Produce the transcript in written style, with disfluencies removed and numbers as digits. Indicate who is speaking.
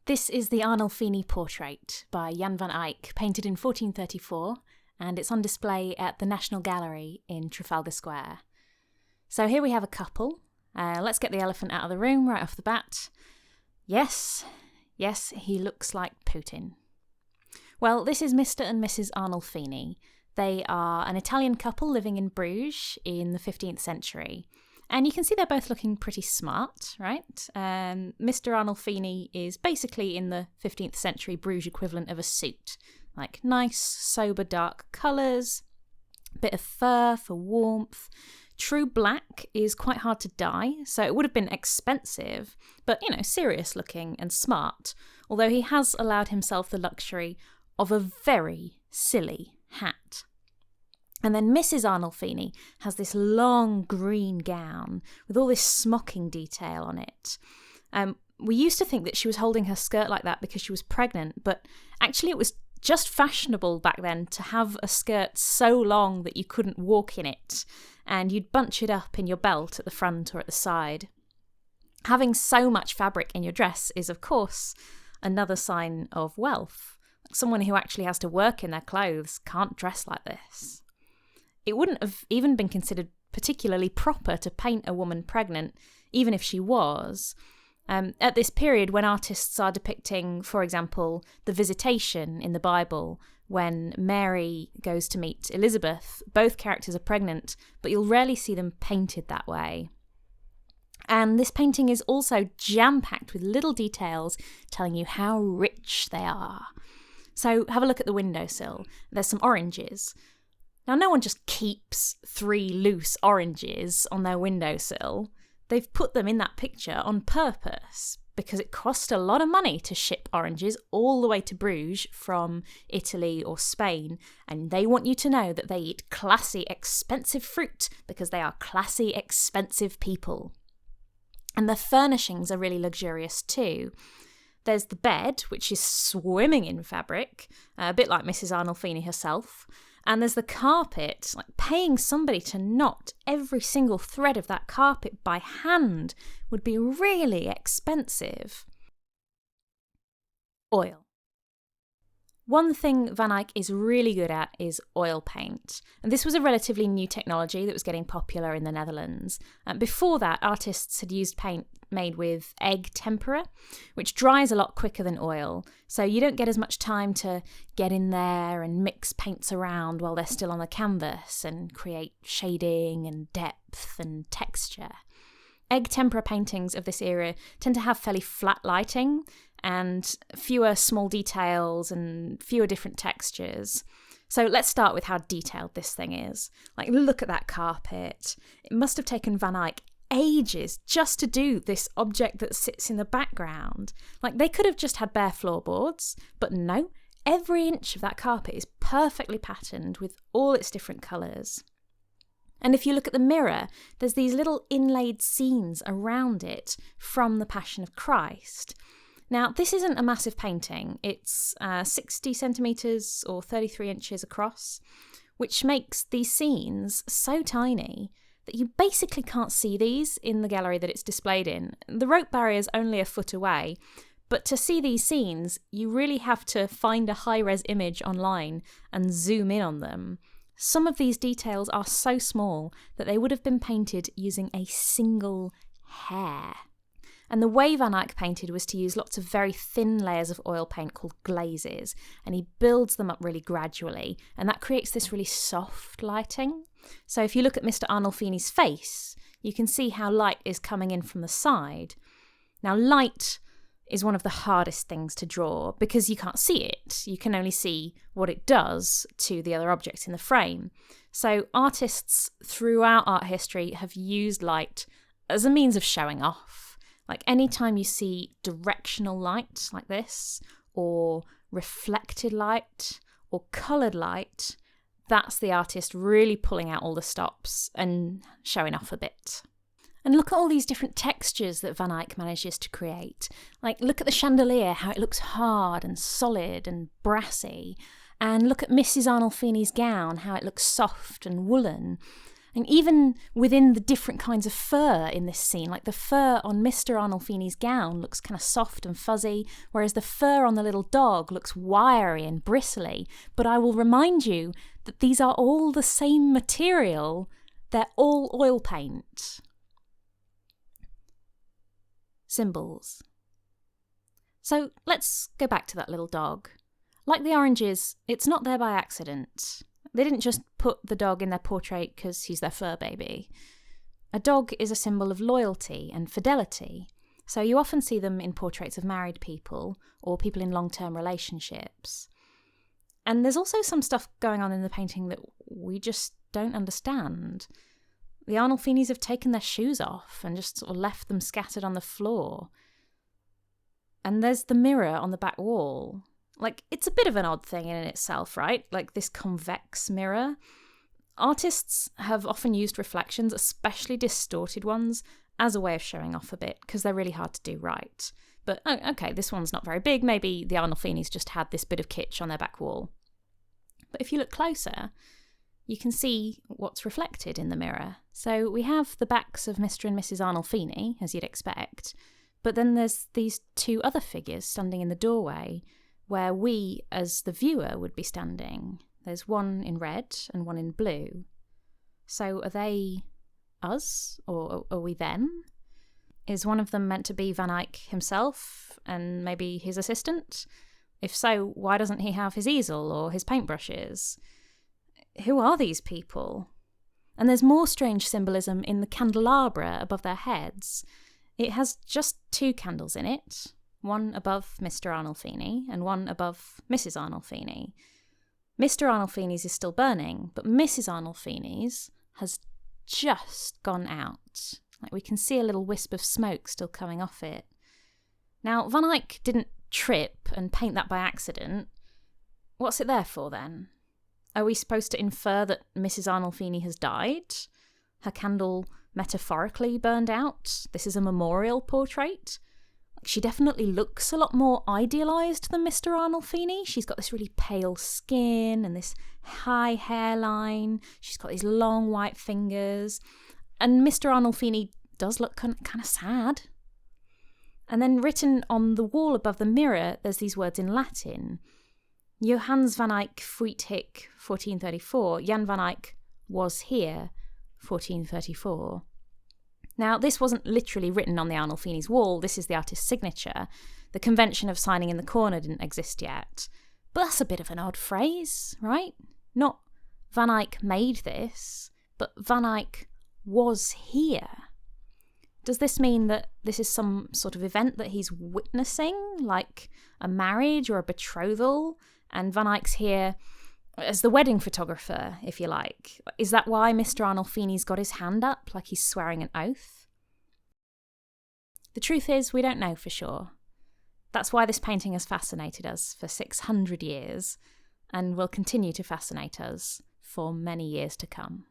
Speaker 1: This is the Arnolfini Portrait by Jan van Eyck, painted in 1434, and it's on display at the National Gallery in Trafalgar Square. So here we have a couple. Let's get the elephant out of the room right off the bat. Yes, he looks like Putin. Well, this is Mr. and Mrs. Arnolfini. They are an Italian couple living in Bruges in the 15th century. And you can see they're both looking pretty smart, right? Mr. Arnolfini is basically in the 15th century Bruges equivalent of a suit. Like nice, sober, dark colours, bit of fur for warmth. True black is quite hard to dye, so it would have been expensive, but, serious looking and smart, although he has allowed himself the luxury of a very silly hat. And then Mrs. Arnolfini has this long green gown with all this smocking detail on it. We used to think that she was holding her skirt like that because she was pregnant, but actually it was just fashionable back then to have a skirt so long that you couldn't walk in it, and you'd bunch it up in your belt at the front or at the side. Having so much fabric in your dress is, of course, another sign of wealth. Someone who actually has to work in their clothes can't dress like this. It wouldn't have even been considered particularly proper to paint a woman pregnant, even if she was. At this period, when artists are depicting, for example, the visitation in the Bible, when Mary goes to meet Elizabeth, both characters are pregnant, but you'll rarely see them painted that way. And this painting is also jam-packed with little details telling you how rich they are. So have a look at the windowsill. There's some oranges. Now, no one just keeps 3 loose oranges on their windowsill. They've put them in that picture on purpose because it cost a lot of money to ship oranges all the way to Bruges from Italy or Spain, and they want you to know that they eat classy, expensive fruit because they are classy, expensive people. And the furnishings are really luxurious too. There's the bed, which is swimming in fabric, a bit like Mrs. Arnolfini herself. And there's the carpet, like paying somebody to knot every single thread of that carpet by hand would be really expensive. Oil. One thing Van Eyck is really good at is oil paint. And this was a relatively new technology that was getting popular in the Netherlands. Before that, artists had used paint made with egg tempera, which dries a lot quicker than oil. So you don't get as much time to get in there and mix paints around while they're still on the canvas and create shading and depth and texture. Egg tempera paintings of this era tend to have fairly flat lighting and fewer small details and fewer different textures. So let's start with how detailed this thing is. Like, look at that carpet. It must have taken Van Eyck ages just to do this object that sits in the background. Like, they could have just had bare floorboards, but no, every inch of that carpet is perfectly patterned with all its different colours. And if you look at the mirror, there's these little inlaid scenes around it from the Passion of Christ. Now, this isn't a massive painting. It's 60 centimetres or 33 inches across, which makes these scenes so tiny that you basically can't see these in the gallery that it's displayed in. The rope barrier is only a foot away, but to see these scenes, you really have to find a high-res image online and zoom in on them. Some of these details are so small that they would have been painted using a single hair. And the way Van Eyck painted was to use lots of very thin layers of oil paint called glazes, and he builds them up really gradually, and that creates this really soft lighting. So if you look at Mr. Arnolfini's face, you can see how light is coming in from the side. Now, light is one of the hardest things to draw because you can't see it. You can only see what it does to the other objects in the frame. So artists throughout art history have used light as a means of showing off. Like, anytime you see directional light like this, or reflected light, or coloured light, that's the artist really pulling out all the stops and showing off a bit. And look at all these different textures that Van Eyck manages to create. Like, look at the chandelier, how it looks hard and solid and brassy. And look at Mrs. Arnolfini's gown, how it looks soft and woolen. And even within the different kinds of fur in this scene, like the fur on Mr. Arnolfini's gown looks kind of soft and fuzzy, whereas the fur on the little dog looks wiry and bristly. But I will remind you that these are all the same material. They're all oil paint. Symbols. So let's go back to that little dog. Like the oranges, it's not there by accident. They didn't just put the dog in their portrait because he's their fur baby. A dog is a symbol of loyalty and fidelity, so you often see them in portraits of married people or people in long-term relationships. And there's also some stuff going on in the painting that we just don't understand. The Arnolfinis have taken their shoes off and just sort of left them scattered on the floor. And there's the mirror on the back wall. Like, it's a bit of an odd thing in itself, right? Like this convex mirror. Artists have often used reflections, especially distorted ones, as a way of showing off a bit, because they're really hard to do right. But, oh, okay, this one's not very big. Maybe the Arnolfinis just had this bit of kitsch on their back wall. But if you look closer, you can see what's reflected in the mirror. So we have the backs of Mr. and Mrs. Arnolfini, as you'd expect, but then there's these two other figures standing in the doorway, where we, as the viewer, would be standing. There's one in red and one in blue. So are they us, or are we them? Is one of them meant to be Van Eyck himself, and maybe his assistant? If so, why doesn't he have his easel or his paintbrushes? Who are these people? And there's more strange symbolism in the candelabra above their heads. It has just two candles in it. One above Mr. Arnolfini and one above Mrs. Arnolfini. Mr. Arnolfini's is still burning, but Mrs. Arnolfini's has just gone out. Like, we can see a little wisp of smoke still coming off it. Now, Van Eyck didn't trip and paint that by accident. What's it there for then? Are we supposed to infer that Mrs. Arnolfini has died? Her candle metaphorically burned out? This is a memorial portrait? She definitely looks a lot more idealised than Mr. Arnolfini. She's got this really pale skin and this high hairline. She's got these long white fingers. And Mr. Arnolfini does look kind of sad. And then written on the wall above the mirror, there's these words in Latin. Johannes van Eyck fuit hic 1434. Jan van Eyck was here 1434. Now, this wasn't literally written on the Arnolfini's wall, this is the artist's signature. The convention of signing in the corner didn't exist yet. But that's a bit of an odd phrase, right? Not Van Eyck made this, but Van Eyck was here. Does this mean that this is some sort of event that he's witnessing, like a marriage or a betrothal, and Van Eyck's here as the wedding photographer, if you like? Is that why Mr. Arnolfini's got his hand up, like he's swearing an oath? The truth is, we don't know for sure. That's why this painting has fascinated us for 600 years, and will continue to fascinate us for many years to come.